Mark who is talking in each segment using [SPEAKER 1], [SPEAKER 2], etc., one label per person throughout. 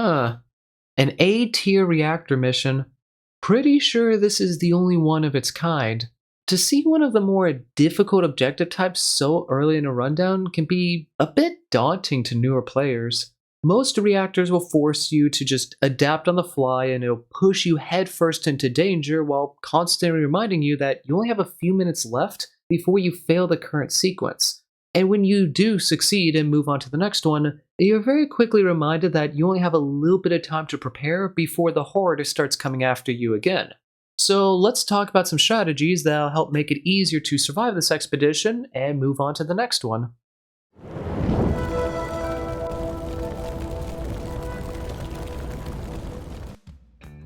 [SPEAKER 1] Huh. An A-tier reactor mission? Pretty sure this is the only one of its kind. To see one of the more difficult objective types so early in a rundown can be a bit daunting to newer players. Most reactors will force you to just adapt on the fly and it'll push you headfirst into danger while constantly reminding you that you only have a few minutes left before you fail the current sequence. And when you do succeed and move on to the next one, you're very quickly reminded that you only have a little bit of time to prepare before the horde starts coming after you again. So let's talk about some strategies that'll help make it easier to survive this expedition and move on to the next one.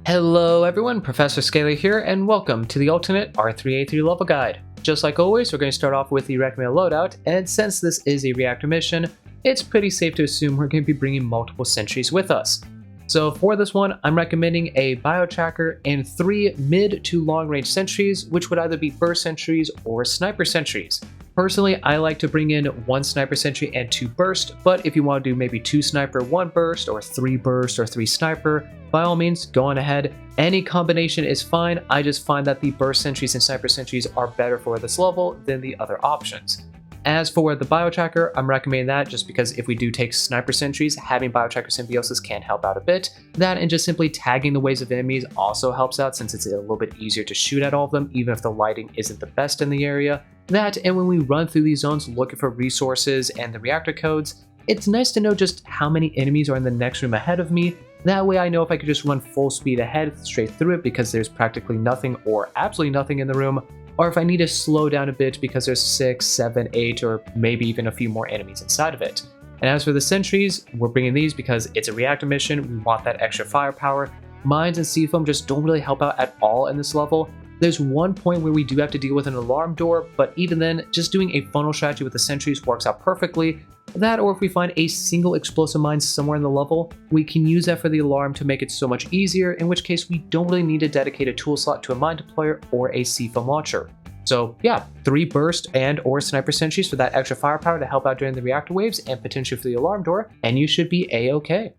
[SPEAKER 1] Hello everyone, Professor Scaly here, and welcome to the alternate R3A3 level guide. Just like always, we're going to start off with the recommended loadout, and since this is a reactor mission, it's pretty safe to assume we're going to be bringing multiple sentries with us. So for this one, I'm recommending a biotracker and 3 mid to long range sentries, which would either be burst sentries or sniper sentries. Personally, I like to bring in 1 sniper sentry and 2 burst, but if you want to do maybe 2 sniper, 1 burst, or 3 burst, or 3 sniper, by all means, go on ahead. Any combination is fine. I just find that the burst sentries and sniper sentries are better for this level than the other options. As for the biotracker, I'm recommending that just because if we do take sniper sentries, having biotracker symbiosis can help out a bit. That and just simply tagging the waves of enemies also helps out since it's a little bit easier to shoot at all of them, even if the lighting isn't the best in the area. That and when we run through these zones looking for resources and the reactor codes, it's nice to know just how many enemies are in the next room ahead of me. That way I know if I could just run full speed ahead straight through it because there's practically nothing or absolutely nothing in the room, or if I need to slow down a bit because there's 6, 7, 8, or maybe even a few more enemies inside of it. And as for the sentries, we're bringing these because it's a reactor mission, we want that extra firepower. Mines and C-foam just don't really help out at all in this level. There's one point where we do have to deal with an alarm door, but even then, just doing a funnel strategy with the sentries works out perfectly. That, or if we find a single explosive mine somewhere in the level, we can use that for the alarm to make it so much easier, in which case we don't really need to dedicate a tool slot to a mine deployer or a C-foam launcher. So yeah, 3 burst and or sniper sentries for that extra firepower to help out during the reactor waves and potentially for the alarm door, and you should be a-okay.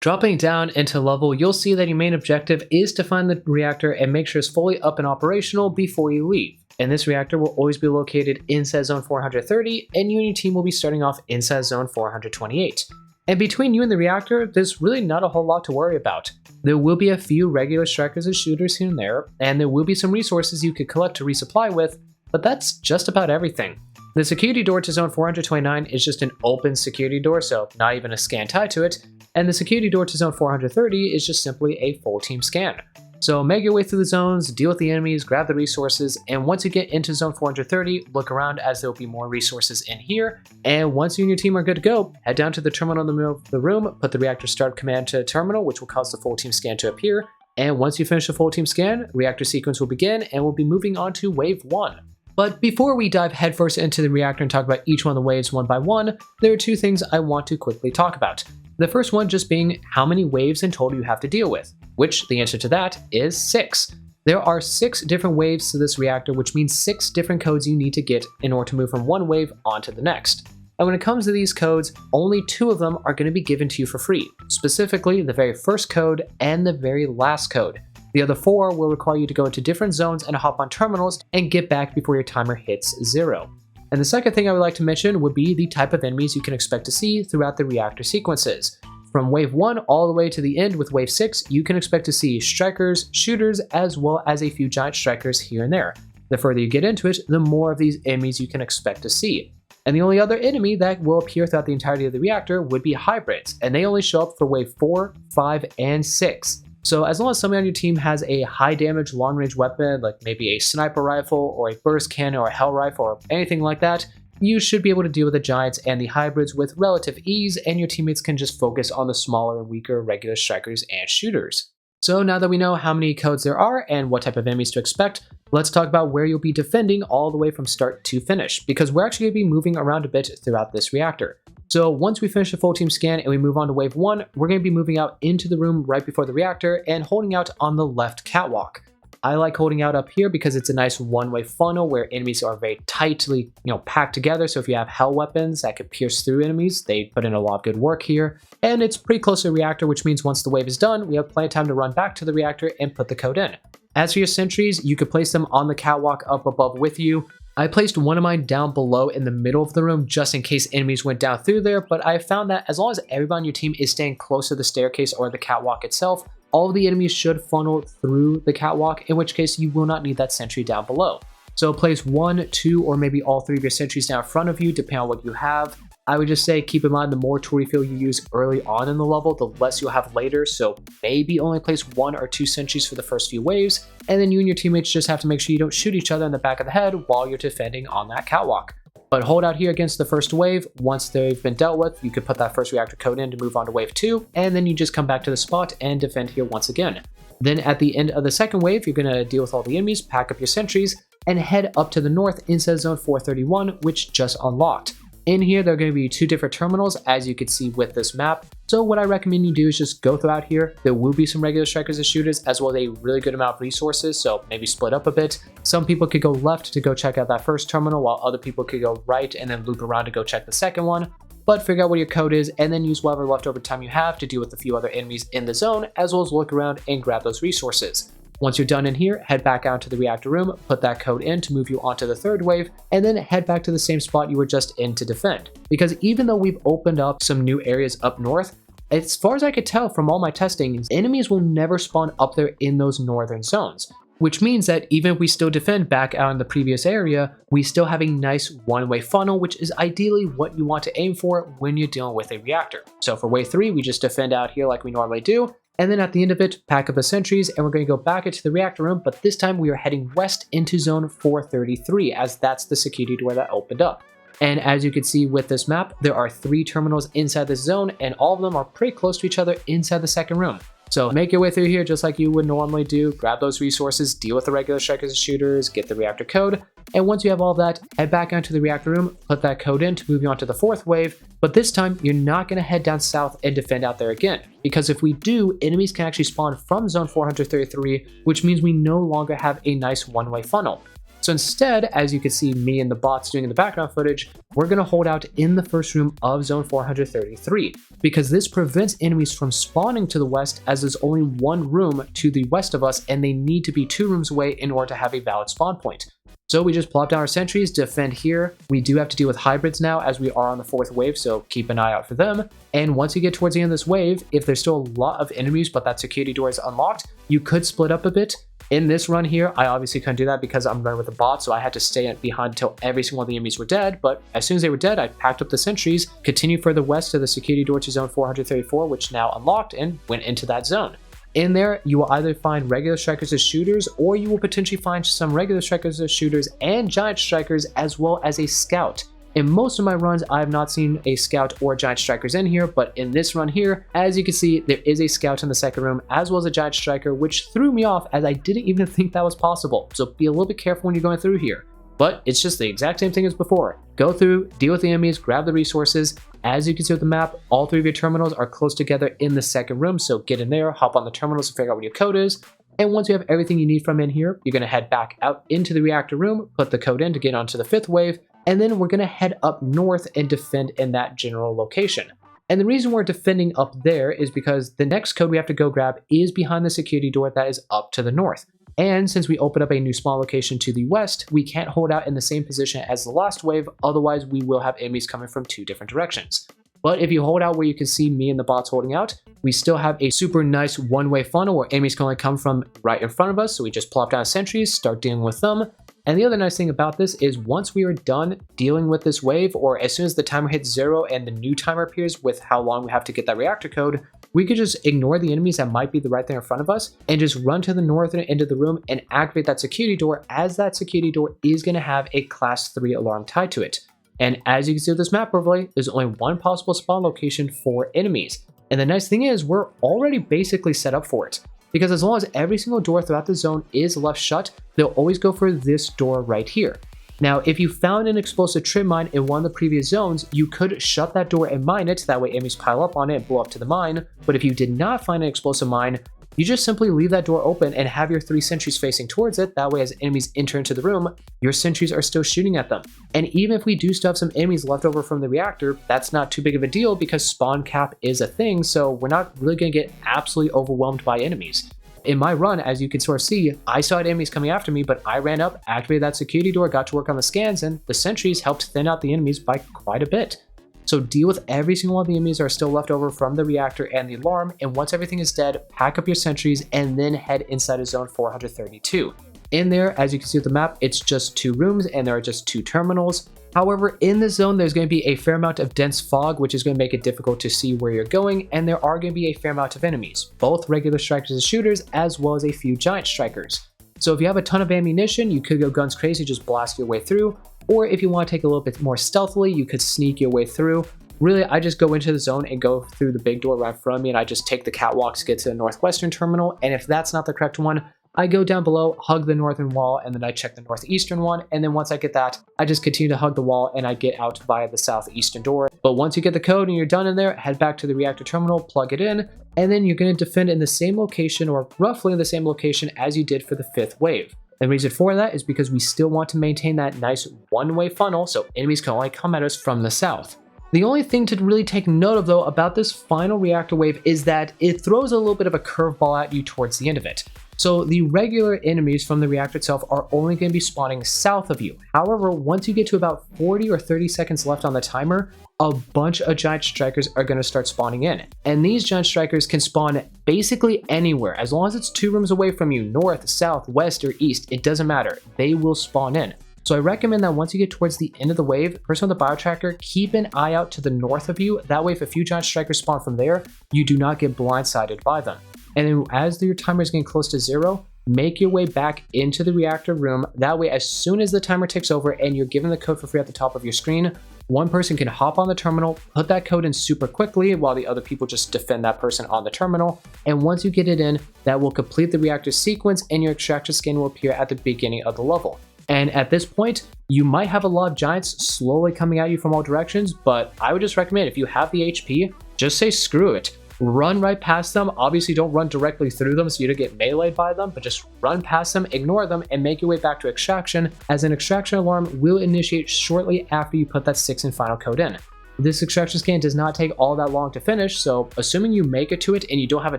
[SPEAKER 1] Dropping down into level, you'll see that your main objective is to find the reactor and make sure it's fully up and operational before you leave. And this reactor will always be located inside zone 430, and you and your team will be starting off inside zone 428. And between you and the reactor, there's really not a whole lot to worry about. There will be a few regular strikers and shooters here and there will be some resources you could collect to resupply with, but that's just about everything. The security door to zone 429 is just an open security door, so not even a scan tied to it, and the security door to zone 430 is just simply a full team scan. So make your way through the zones, deal with the enemies, grab the resources, and once you get into zone 430, look around as there will be more resources in here, and once you and your team are good to go, head down to the terminal in the middle of the room, put the reactor start command to terminal, which will cause the full team scan to appear, and once you finish the full team scan, reactor sequence will begin, and we'll be moving on to wave 1. But before we dive headfirst into the reactor and talk about each one of the waves one by one, there are 2 things I want to quickly talk about. The first one just being how many waves in total you have to deal with, which the answer to that is 6. There are 6 different waves to this reactor, which means 6 different codes you need to get in order to move from one wave onto the next. And when it comes to these codes, only 2 of them are going to be given to you for free, specifically the very first code and the very last code. The other 4 will require you to go into different zones and hop on terminals and get back before your timer hits 0. And the second thing I would like to mention would be the type of enemies you can expect to see throughout the reactor sequences. From wave 1 all the way to the end with wave 6, you can expect to see strikers, shooters, as well as a few giant strikers here and there. The further you get into it, the more of these enemies you can expect to see. And the only other enemy that will appear throughout the entirety of the reactor would be hybrids, and they only show up for wave 4, 5, and 6. So as long as somebody on your team has a high damage long range weapon, like maybe a sniper rifle or a burst cannon or a hell rifle or anything like that, you should be able to deal with the giants and the hybrids with relative ease, and your teammates can just focus on the smaller and weaker regular strikers and shooters. So now that we know how many codes there are and what type of enemies to expect, let's talk about where you'll be defending all the way from start to finish, because we're actually going to be moving around a bit throughout this reactor. So once we finish the full team scan and we move on to wave 1, we're going to be moving out into the room right before the reactor and holding out on the left catwalk. I like holding out up here because it's a nice one-way funnel where enemies are very tightly, packed together. So if you have hell weapons that could pierce through enemies, they put in a lot of good work here. And it's pretty close to the reactor, which means once the wave is done, we have plenty of time to run back to the reactor and put the code in. As for your sentries, you could place them on the catwalk up above with you. I placed one of mine down below in the middle of the room just in case enemies went down through there, but I found that as long as everybody on your team is staying close to the staircase or the catwalk itself, all of the enemies should funnel through the catwalk, in which case you will not need that sentry down below. So place 1, 2, or maybe all 3 of your sentries down in front of you, depending on what you have. I would just say keep in mind the more tool refill you use early on in the level, the less you'll have later, so maybe only place 1 or 2 sentries for the first few waves, and then you and your teammates just have to make sure you don't shoot each other in the back of the head while you're defending on that catwalk. But hold out here against the first wave. Once they've been dealt with, you could put that first reactor code in to move on to wave 2, and then you just come back to the spot and defend here once again. Then at the end of the second wave, you're going to deal with all the enemies, pack up your sentries, and head up to the north inside zone 431, which just unlocked. In here, there are going to be 2 different terminals, as you can see with this map. So what I recommend you do is just go throughout here. There will be some regular strikers and shooters, as well as a really good amount of resources, so maybe split up a bit. Some people could go left to go check out that first terminal, while other people could go right and then loop around to go check the second one. But figure out what your code is, and then use whatever leftover time you have to deal with a few other enemies in the zone, as well as look around and grab those resources. Once you're done in here, head back out to the reactor room, put that code in to move you onto the third wave, and then head back to the same spot you were just in to defend. Because even though we've opened up some new areas up north, as far as I could tell from all my testing, enemies will never spawn up there in those northern zones. Which means that even if we still defend back out in the previous area, we still have a nice one-way funnel, which is ideally what you want to aim for when you're dealing with a reactor. So for wave 3, we just defend out here like we normally do, and then at the end of it, pack up the sentries, and we're going to go back into the reactor room, but this time we are heading west into zone 433, as that's the security door that opened up. And as you can see with this map, there are 3 terminals inside this zone, and all of them are pretty close to each other inside the second room. So make your way through here just like you would normally do, grab those resources, deal with the regular strikers and shooters, get the reactor code, and once you have all that, head back onto the reactor room, put that code in to move you on to the 4th wave, but this time you're not going to head down south and defend out there again, because if we do, enemies can actually spawn from zone 433, which means we no longer have a nice one-way funnel. So instead, as you can see me and the bots doing in the background footage, we're going to hold out in the first room of zone 433, because this prevents enemies from spawning to the west, as there's only 1 room to the west of us and they need to be 2 rooms away in order to have a valid spawn point. So we just plop down our sentries, defend here. We do have to deal with hybrids now as we are on the 4th wave, so keep an eye out for them. And once you get towards the end of this wave, if there's still a lot of enemies but that security door is unlocked, you could split up a bit. In this run here, I obviously couldn't do that because I'm running with a bot, so I had to stay behind until every single one of the enemies were dead, but as soon as they were dead, I packed up the sentries, continued further west to the security door to zone 434, which now unlocked, and went into that zone. In there, you will either find regular strikers as shooters, or you will potentially find some regular strikers as shooters and giant strikers, as well as a scout. In most of my runs, I have not seen a scout or giant strikers in here, but in this run here, as you can see, there is a scout in the second room, as well as a giant striker, which threw me off as I didn't even think that was possible. So be a little bit careful when you're going through here. But it's just the exact same thing as before. Go through, deal with the enemies, grab the resources. As you can see with the map, all 3 of your terminals are close together in the second room, so get in there, hop on the terminals and figure out what your code is. And once you have everything you need from in here, you're going to head back out into the reactor room, put the code in to get onto the 5th wave, and then we're going to head up north and defend in that general location. And the reason we're defending up there is because the next code we have to go grab is behind the security door that is up to the north. And since we open up a new spawn location to the west, we can't hold out in the same position as the last wave, otherwise we will have enemies coming from 2 different directions. But if you hold out where you can see me and the bots holding out, we still have a super nice one-way funnel where enemies can only come from right in front of us, so we just plop down sentries, start dealing with them. And the other nice thing about this is once we are done dealing with this wave, or as soon as the timer hits 0 and the new timer appears with how long we have to get that reactor code, we could just ignore the enemies that might be right there in front of us and just run to the northern end of the room and activate that security door, as that security door is going to have a class 3 alarm tied to it. And as you can see with this map overlay, there's only 1 possible spawn location for enemies. And the nice thing is we're already basically set up for it, because as long as every single door throughout the zone is left shut, they'll always go for this door right here. Now, if you found an explosive trim mine in one of the previous zones, you could shut that door and mine it, that way enemies pile up on it and blow up to the mine. But if you did not find an explosive mine, you just simply leave that door open and have your 3 sentries facing towards it. That way, as enemies enter into the room, your sentries are still shooting at them. And even if we do still have some enemies left over from the reactor, that's not too big of a deal because spawn cap is a thing, so we're not really going to get absolutely overwhelmed by enemies. In my run, as you can sort of see, I saw enemies coming after me, but I ran up, activated that security door, got to work on the scans, and the sentries helped thin out the enemies by quite a bit. So deal with every single one of the enemies that are still left over from the reactor and the alarm, and once everything is dead, pack up your sentries and then head inside of zone 432. In there, as you can see with the map, it's just 2 rooms and there are just 2 terminals. However, in this zone, there's going to be a fair amount of dense fog, which is going to make it difficult to see where you're going, and there are going to be a fair amount of enemies, both regular strikers and shooters, as well as a few giant strikers. So if you have a ton of ammunition, you could go guns crazy, just blast your way through, or if you want to take a little bit more stealthily, you could sneak your way through. Really, I just go into the zone and go through the big door right in front of me, and I just take the catwalk to get to the northwestern terminal, and if that's not the correct one, I go down below, hug the northern wall, and then I check the northeastern one, and then once I get that, I just continue to hug the wall and I get out via the southeastern door. But once you get the code and you're done in there, head back to the reactor terminal, plug it in, and then you're going to defend in the same location, or roughly in the same location as you did for the 5th wave. The reason for that is because we still want to maintain that nice one-way funnel so enemies can only come at us from the south. The only thing to really take note of though about this final reactor wave is that it throws a little bit of a curveball at you towards the end of it. So the regular enemies from the reactor itself are only going to be spawning south of you. However, once you get to about 40 or 30 seconds left on the timer, a bunch of giant strikers are going to start spawning in. And these giant strikers can spawn basically anywhere. As long as it's 2 rooms away from you, north, south, west, or east, it doesn't matter. They will spawn in. So I recommend that once you get towards the end of the wave, person with the biotracker, keep an eye out to the north of you. That way, if a few giant strikers spawn from there, you do not get blindsided by them. And then as your timer is getting close to 0, make your way back into the reactor room. That way, as soon as the timer ticks over and you're given the code for free at the top of your screen, one person can hop on the terminal, put that code in super quickly while the other people just defend that person on the terminal. And once you get it in, that will complete the reactor sequence and your extractor scan will appear at the beginning of the level. And at this point, you might have a lot of giants slowly coming at you from all directions, but I would just recommend if you have the HP, just say screw it. Run right past them. Obviously, don't run directly through them so you don't get meleeed by them, but just run past them, ignore them, and make your way back to extraction, as an extraction alarm will initiate shortly after you put that 6th and final code in. This extraction scan does not take all that long to finish, so assuming you make it to it and you don't have a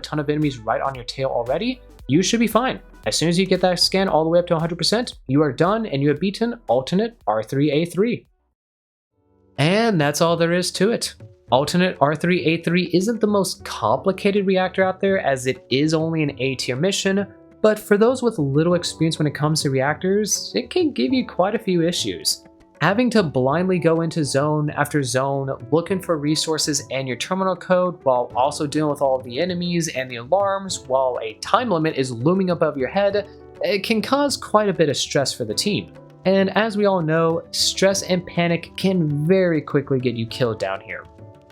[SPEAKER 1] ton of enemies right on your tail already, you should be fine. As soon as you get that scan all the way up to 100%, you are done and you have beaten alternate R3A3. And that's all there is to it. Alternate R3A3 isn't the most complicated reactor out there, as it is only an A tier mission, but for those with little experience when it comes to reactors, it can give you quite a few issues. Having to blindly go into zone after zone, looking for resources and your terminal code, while also dealing with all of the enemies and the alarms, while a time limit is looming above your head, it can cause quite a bit of stress for the team. And as we all know, stress and panic can very quickly get you killed down here.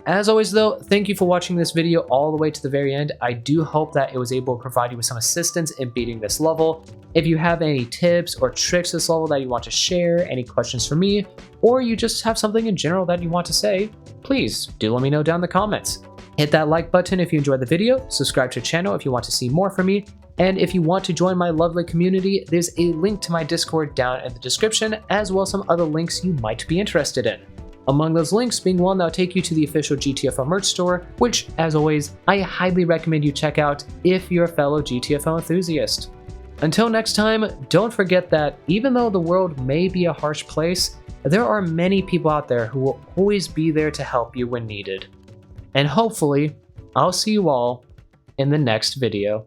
[SPEAKER 1] As always though, thank you for watching this video all the way to the very end. I do hope that it was able to provide you with some assistance in beating this level. If you have any tips or tricks this level that you want to share, any questions for me, or you just have something in general that you want to say, please do let me know down in the comments. Hit that like button if you enjoyed the video, subscribe to the channel if you want to see more from me, and if you want to join my lovely community, there's a link to my Discord down in the description, as well as some other links you might be interested in. Among those links being one that will take you to the official GTFO merch store, which, as always, I highly recommend you check out if you're a fellow GTFO enthusiast. Until next time, don't forget that even though the world may be a harsh place, there are many people out there who will always be there to help you when needed. And hopefully, I'll see you all in the next video.